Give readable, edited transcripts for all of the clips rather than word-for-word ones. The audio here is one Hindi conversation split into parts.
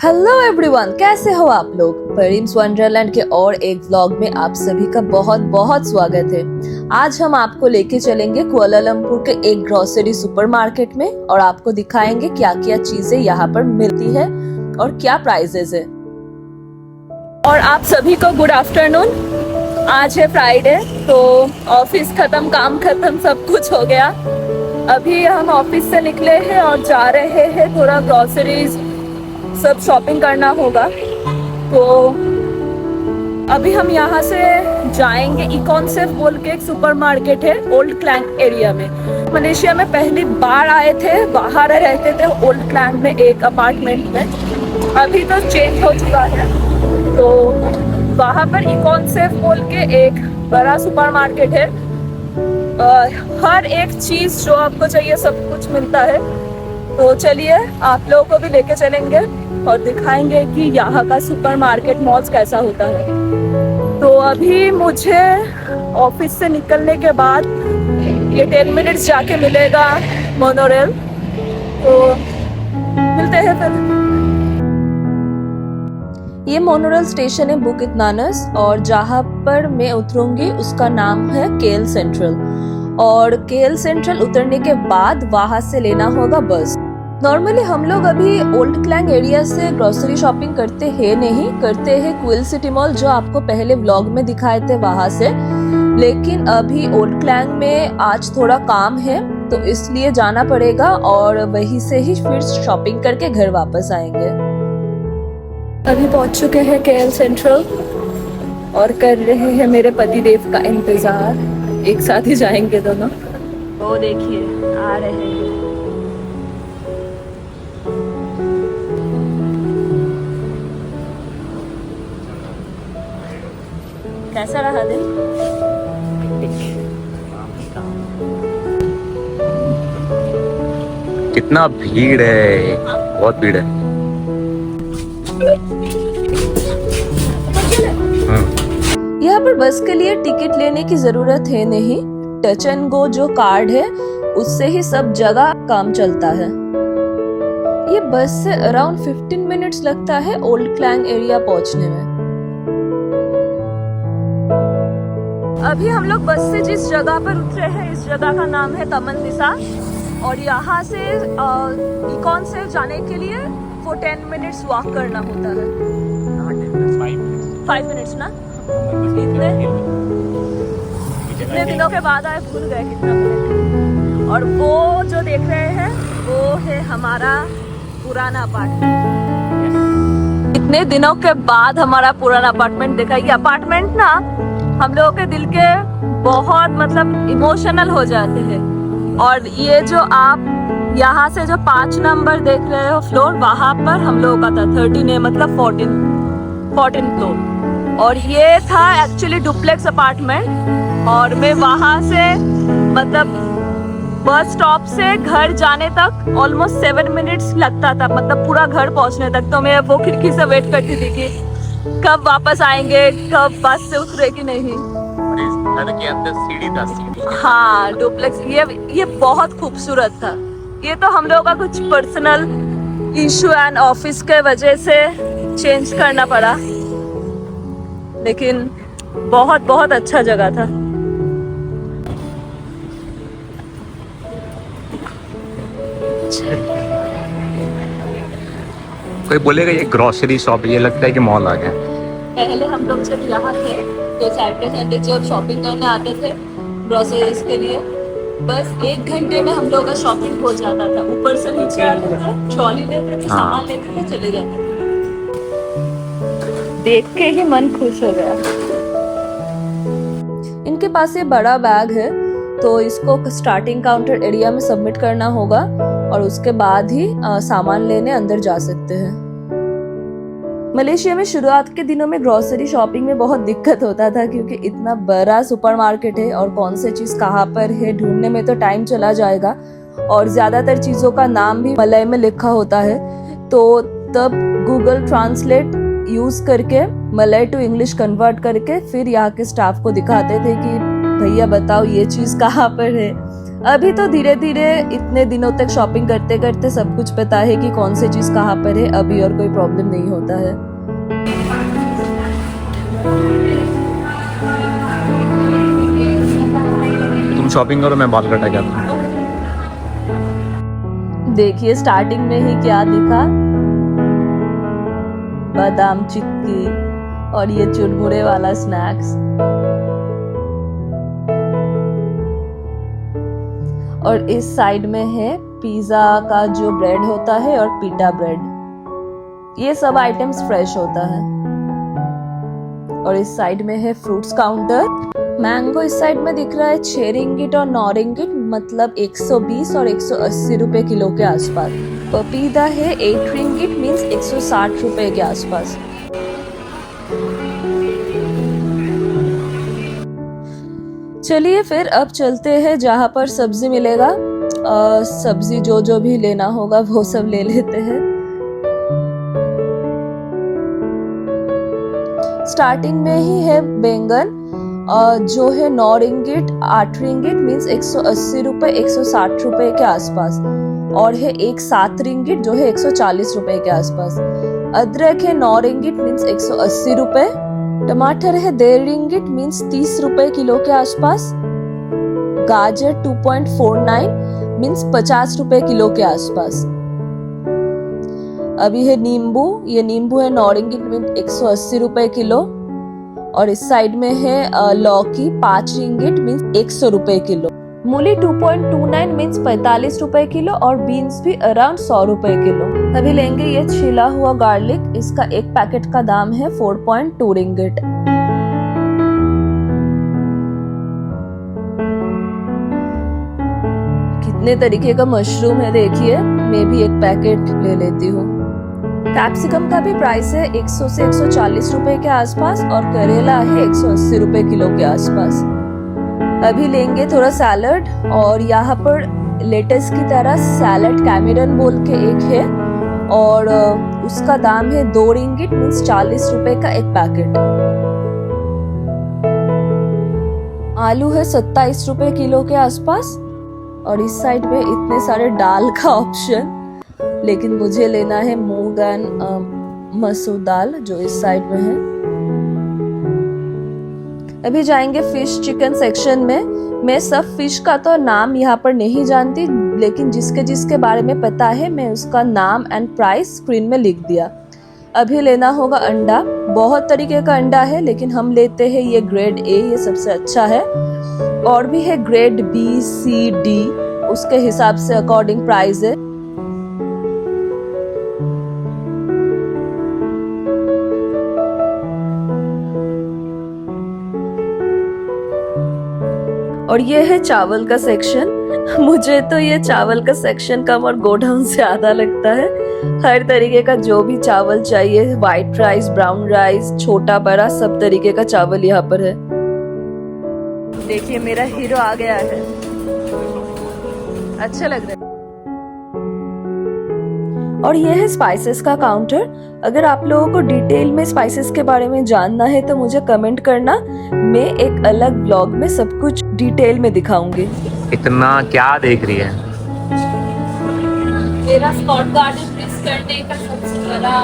हेलो एवरीवन, कैसे हो आप लोग। परीम्स वंडरलैंड के और एक व्लॉग में आप सभी का बहुत बहुत स्वागत है। आज हम आपको लेके चलेंगे कुआलालंपुर के एक ग्रोसरी सुपरमार्केट में और आपको दिखाएंगे क्या क्या चीजें यहाँ पर मिलती है और क्या प्राइसेस है। और आप सभी को गुड आफ्टरनून। आज है फ्राइडे, तो ऑफिस खत्म, काम खत्म, सब कुछ हो गया। अभी हम ऑफिस से निकले हैं और जा रहे हैं, थोड़ा ग्रोसरीज सब शॉपिंग करना होगा। तो अभी हम यहाँ से जाएंगे। इकॉनसेफ बोल के एक सुपरमार्केट है ओल्ड क्लैंग एरिया में। मलेशिया में पहली बार आए थे, बाहर रहते थे ओल्ड क्लैंग में एक अपार्टमेंट में। अभी तो चेंज हो चुका है। तो वहाँ पर इकॉनसेफ बोल के एक बड़ा सुपरमार्केट है। हर एक चीज़ जो आपको चाहिए सब कुछ मिलता है। तो चलिए आप लोगों को भी लेके चलेंगे और दिखाएंगे कि यहाँ का सुपरमार्केट मॉल्स कैसा होता है। तो अभी मुझे ऑफिस से निकलने के बाद ये 10 मिनट्स जाके मिलेगा मोनोरेल। तो मिलते हैं फिर। ये मोनोरेल स्टेशन है बुकित नानस, और जहाँ पर मैं उतरूंगी उसका नाम है केएल सेंट्रल। और केएल सेंट्रल उतरने के बाद वहां से लेना होगा बस। नॉर्मली हम लोग अभी ओल्ड क्लैंग एरिया से ग्रोसरी शॉपिंग करते हैं क्विल सिटी मॉल, जो आपको पहले व्लॉग में दिखाए थे वहां से। लेकिन अभी ओल्ड क्लैंग में आज थोड़ा काम है, तो इसलिए जाना पड़ेगा और वहीं से ही फिर शॉपिंग करके घर वापस आएंगे। अभी पहुंच चुके हैं केएल सेंट्रल और कर रहे हैं मेरे पतिदेव का इंतजार। एक साथ ही जाएंगे दोनों। वो देखिए आ रहे हैं। कैसा रहा दिन? कितना भीड़ है, बहुत भीड़ है। यहाँ पर बस के लिए टिकट लेने की जरूरत है नहीं। टच एंड गो जो कार्ड है उससे ही सब जगह काम चलता है। ये बस से अराउंड 15 मिनट्स लगता है ओल्ड क्लैंग एरिया पहुंचने में। अभी हम लोग बस से जिस जगह पर उतरे हैं, इस जगह का नाम है तमन दिशा। और यहाँ से इकॉन से जाने के लिए वो 10 मिनट्स वॉक करना होता है। 5 मिनट्स ना? कितने दिनों के बाद आए, भूल गए कितना मिनट। और वो जो देख रहे हैं वो है हमारा पुराना अपार्टमेंट। कितने दिनों के बाद हमारा पुराना अपार्टमेंट देखा। ये अपार्टमेंट ना हम लोगों के दिल के बहुत मतलब इमोशनल हो जाते हैं। और ये जो आप यहाँ से जो 5 नंबर देख रहे हो फ्लोर, वहाँ पर हम लोगों का था 13 मतलब 14 फ्लोर। और ये था एक्चुअली डुप्लेक्स अपार्टमेंट। और मैं वहाँ से मतलब बस स्टॉप से घर जाने तक ऑलमोस्ट 7 मिनट्स लगता था, मतलब पूरा घर पहुँचने तक। तो मैं वो खिड़की से वेट करती थी कि कब वापस आएंगे, कब बस से उतरेगी नहीं। घर के अंदर सीढ़ी था, सीढ़ी। हाँ, डुप्लेक्स ये बहुत खूबसूरत था। ये तो हम लोगों का कुछ पर्सनल इशू एंड ऑफिस के वजह से चेंज करना पड़ा, लेकिन बहुत बहुत अच्छा जगह था। कोई बोलेगा ये ग्रोसरी शॉप, ये लगता है कि मॉल आ गया। पहले हम लोग जब यहाँ थे तो सैटरडे जब शॉपिंग करने आते थे ग्रोसरीज के लिए, बस 1 घंटे में हम लोग का शॉपिंग हो जाता था। ऊपर से नीचे आते थे, ट्रॉली लेते थे, सामान लेते थे, चले जाते थे। देख के ही मन खुश हो गया। इनके पास ये बड़ा बैग है, तो इसको स्टार्टिंग काउंटर एरिया में सबमिट करना होगा और उसके बाद ही सामान लेने अंदर जा सकते हैं। मलेशिया में शुरुआत के दिनों में ग्रोसरी शॉपिंग में बहुत दिक्कत होता था, क्योंकि इतना बड़ा सुपरमार्केट है और कौन से चीज कहाँ पर है ढूंढने में तो टाइम चला जाएगा। और ज्यादातर चीजों का नाम भी मलय में लिखा होता है। तो तब गूगल ट्रांसलेट यूज करके मलय टू इंग्लिश कन्वर्ट करके फिर यहाँ के स्टाफ को दिखाते थे कि भैया बताओ ये चीज कहाँ पर है। अभी तो धीरे धीरे इतने दिनों तक शॉपिंग करते करते सब कुछ पता है कि कौन सी चीज कहाँ पर है, अभी और कोई प्रॉब्लम नहीं होता है। तुम शॉपिंग करो, मैं बाल कटा के आता हूँ। देखिए स्टार्टिंग में ही क्या दिखा, बादाम चिक्की और ये चुरमुरे वाला स्नैक्स, और इस साइड में है पिज्जा का जो ब्रेड होता है और पिटा ब्रेड। ये सब आइटम्स फ्रेश होता है। और इस साइड में है फ्रूट्स काउंटर। मैंगो इस साइड में दिख रहा है 6 रिंगिट और 9 रिंगिट, मतलब 120 और 180 रुपए किलो के आसपास। पपीता है 8 रिंगिट मीन्स 160 रुपए के आसपास। चलिए फिर अब चलते हैं जहाँ पर सब्जी मिलेगा। सब्जी जो भी लेना होगा वो सब ले लेते हैं। स्टार्टिंग में ही है बैंगन जो है 9 रिंगिट 8 रिंगिट मीन्स 180 रुपए 160 रुपए के आसपास, और है एक 7 रिंगिट जो है 140 रुपए के आसपास। अदरक है 9 रिंगिट मीन्स 180 रुपए। टमाटर है 1.5 रिंगिट मीन्स 30 रुपए किलो के आसपास। गाजर 2.49 मीन्स 50 रुपए किलो के आसपास। अभी है नींबू, ये नींबू है 9 रिंगिट मीन्स 180 रुपए किलो। और इस साइड में है लौकी 5 रिंगिट मीन्स 100 रुपए किलो। मूली 2.29 मीन्स 45 रुपए किलो, और बीन्स भी अराउंड 100 रुपए किलो। अभी लेंगे ये छिला हुआ गार्लिक, इसका एक पैकेट का दाम है 4.2 रिंगिट। कितने तरीके का मशरूम है देखिए, मैं भी एक पैकेट ले लेती हूँ। कैप्सिकम का भी प्राइस है 100 से 140 रुपए के आसपास, और करेला है 180 रुपए किलो के आसपास। अभी लेंगे थोड़ा सैलड, और यहाँ पर लेटस की तरह सैलड कैमेरन बोल के एक है, और उसका दाम है 2 रिंगिट मीन्स 40 रुपए का एक पैकेट। आलू है 27 रुपए किलो के आसपास। और इस साइड में इतने सारे दाल का ऑप्शन, लेकिन मुझे लेना है मूंग एंड मसूर दाल जो इस साइड में है। अभी जाएंगे फिश चिकन सेक्शन में। मैं सब फिश का तो नाम यहाँ पर नहीं जानती, लेकिन जिसके जिसके बारे में पता है मैं उसका नाम एंड प्राइस स्क्रीन में लिख दिया। अभी लेना होगा अंडा। बहुत तरीके का अंडा है, लेकिन हम लेते हैं ये ग्रेड ए, ये सबसे अच्छा है। और भी है ग्रेड बी सी डी, उसके हिसाब से अकॉर्डिंग प्राइस है। और ये है चावल का सेक्शन। मुझे तो ये चावल का सेक्शन कम और गोडाउन से आधा लगता है। हर तरीके का जो भी चावल चाहिए, व्हाइट राइस, ब्राउन राइस, छोटा बड़ा सब तरीके का चावल यहाँ पर है। देखिए मेरा हीरो आ गया है, अच्छा लग रहा है। और ये है स्पाइसेस का काउंटर। अगर आप लोगों को डिटेल में स्पाइसेस के बारे में जानना है तो मुझे कमेंट करना, मैं एक अलग ब्लॉग में सब कुछ डिटेल में दिखाऊंगी। इतना क्या देख रही है? मेरा स्कॉट गार्डन मिस करने का सबसे बड़ा।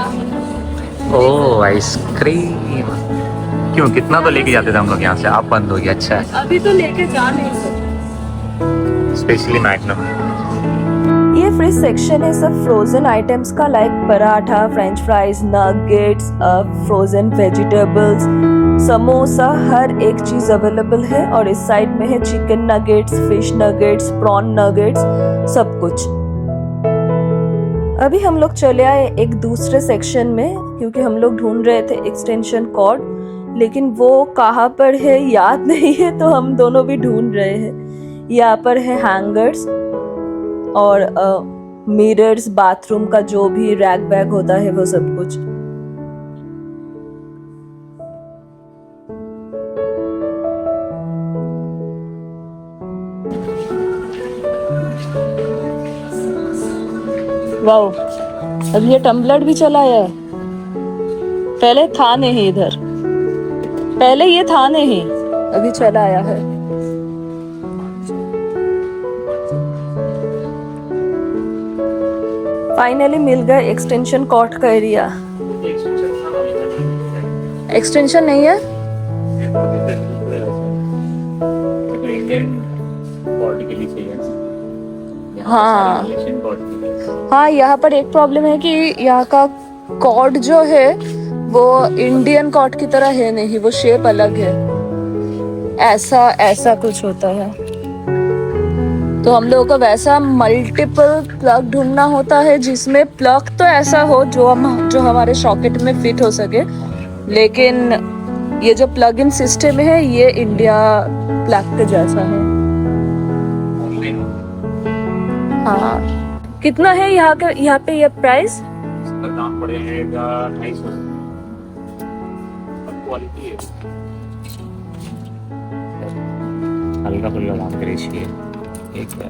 ओह आइसक्रीम, क्यों कितना तो लेके जाते थे हम लोग यहाँ से, आप बंद हो गया। अच्छा है, अभी तो लेके जा नहीं सकते। Specially Magnum. ये फ्रिज सेक्शन है सब फ्रोजन आइटम्स का, like paratha, French fries, nuggets, frozen vegetables, samosa, हर एक चीज अवेलेबल है। और इस साइड में है chicken nuggets, fish nuggets, prawn nuggets, सब कुछ। अभी हम लोग चले आए एक दूसरे सेक्शन में, क्योंकि हम लोग ढूंढ रहे थे एक्सटेंशन कॉर्ड, लेकिन वो कहाँ पर है याद नहीं है, तो हम दोनों भी ढूंढ रहे हैं। यहाँ पर है हैंगर्स और मिरर्स, बाथरूम का जो भी रैक बैग होता है वो सब कुछ। वाओ, अब ये टम्बलर भी चला है। पहले था नहीं इधर, पहले ये था नहीं, अभी चला आया है। फाइनली मिल गए एक्सटेंशन कॉर्ड का एरिया। एक्सटेंशन नहीं है, हाँ हाँ। यहाँ पर एक प्रॉब्लम है कि यहाँ का कॉर्ड जो है वो इंडियन कॉर्ड की तरह है नहीं, वो शेप अलग है, ऐसा ऐसा कुछ होता है। तो हम लोगों को वैसा मल्टीपल प्लग ढूंढना होता है जिसमें प्लग तो ऐसा हो जो हमारे सॉकेट में फिट हो सके, लेकिन ये जो प्लग इन सिस्टम है ये इंडिया प्लग के जैसा है। हाँ, कितना है यहाँ पे ये प्राइस? इसका दाम पड़ेगा 250। क्वालिटी है, हल्का फुल्का दाम करे चाहिए एक बार,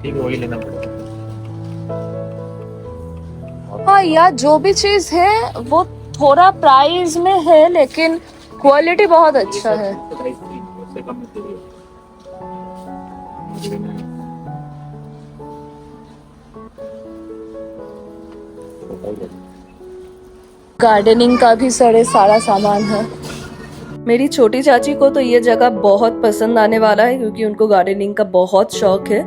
ठीक है वही लेना पड़ेगा। हाँ, या जो भी चीज है वो थोड़ा प्राइस में है लेकिन क्वालिटी बहुत अच्छा है। गार्डनिंग का भी सारा सामान है। मेरी छोटी चाची को तो ये जगह बहुत पसंद आने वाला है क्योंकि उनको गार्डनिंग का बहुत शौक है।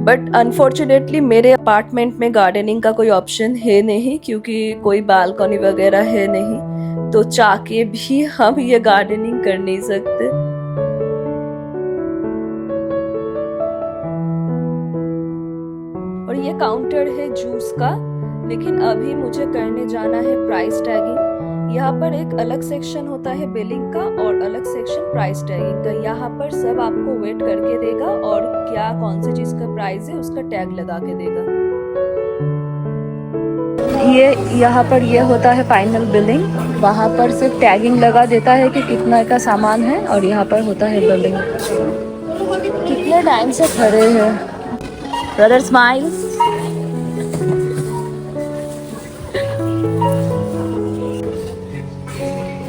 बट अनफॉर्चुनेटली मेरे अपार्टमेंट में गार्डनिंग का कोई ऑप्शन है नहीं क्योंकि कोई बालकनी वगैरह है नहीं, तो चाह के भी हम ये गार्डनिंग कर नहीं सकते। और ये काउंटर है जूस का, लेकिन अभी मुझे करने जाना है प्राइस टैगिंग। यहाँ पर एक अलग सेक्शन होता है बिलिंग का और अलग सेक्शन प्राइस टैगिंग का। यहाँ पर सब आपको वेट करके देगा और क्या कौन सी चीज का प्राइस है उसका टैग लगा के देगा। ये यहाँ पर ये होता है फाइनल बिलिंग, वहाँ पर सिर्फ टैगिंग लगा देता है कि कितना का सामान है और यहाँ पर होता है बिलिंग। कितने टाइम से खड़े हैं ब्रदर, स्माइल।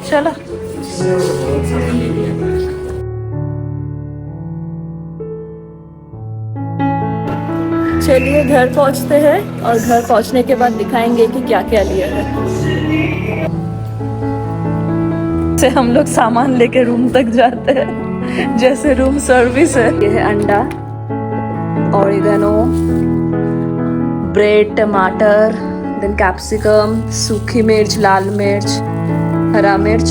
चलो चलिए घर पहुंचते हैं और घर पहुंचने के बाद दिखाएंगे कि क्या क्या लिया है। से हम लोग सामान लेके रूम तक जाते हैं जैसे रूम सर्विस है। ये है अंडा, ऑरिगेनो, ब्रेड, टमाटर, देन कैप्सिकम, सूखी मिर्च, लाल मिर्च, हरा मिर्च,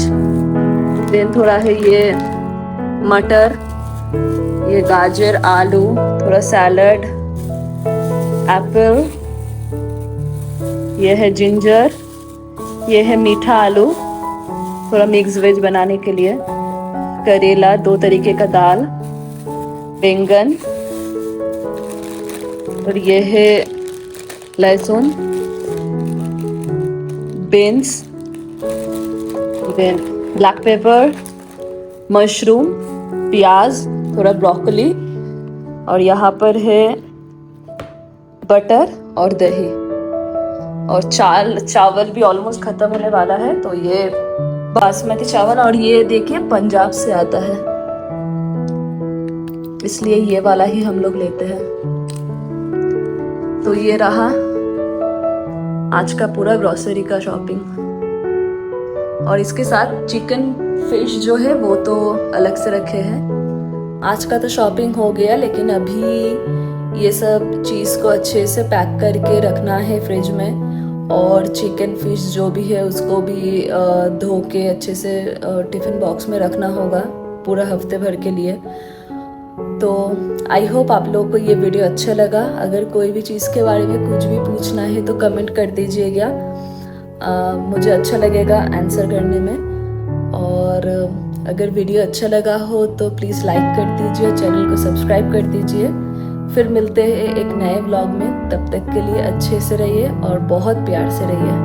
देन थोड़ा है ये मटर, ये गाजर, आलू, थोड़ा सैलड, एप्पल, ये है जिंजर, ये है मीठा आलू थोड़ा मिक्स वेज बनाने के लिए, करेला, 2 तरीके का दाल, बैंगन, और ये है लहसुन, beans, then black pepper, mushroom, प्याज, थोड़ा ब्रोकली, और यहाँ पर है बटर और दही, और चावल भी ऑलमोस्ट खत्म होने वाला है। तो ये बासमती चावल, और ये देखिए पंजाब से आता है इसलिए ये वाला ही हम लोग लेते हैं। तो ये रहा आज का पूरा ग्रोसरी का शॉपिंग, और इसके साथ चिकन फिश जो है वो तो अलग से रखे हैं। आज का तो शॉपिंग हो गया, लेकिन अभी ये सब चीज़ को अच्छे से पैक करके रखना है फ्रिज में, और चिकन फिश जो भी है उसको भी धो के अच्छे से टिफ़िन बॉक्स में रखना होगा पूरा हफ्ते भर के लिए। तो आई होप आप लोगों को ये वीडियो अच्छा लगा। अगर कोई भी चीज़ के बारे में कुछ भी पूछना है तो कमेंट कर दीजिएगा, मुझे अच्छा लगेगा आंसर करने में। और अगर वीडियो अच्छा लगा हो तो प्लीज़ लाइक कर दीजिए, चैनल को सब्सक्राइब कर दीजिए। फिर मिलते हैं एक नए व्लॉग में, तब तक के लिए अच्छे से रहिए और बहुत प्यार से रहिए।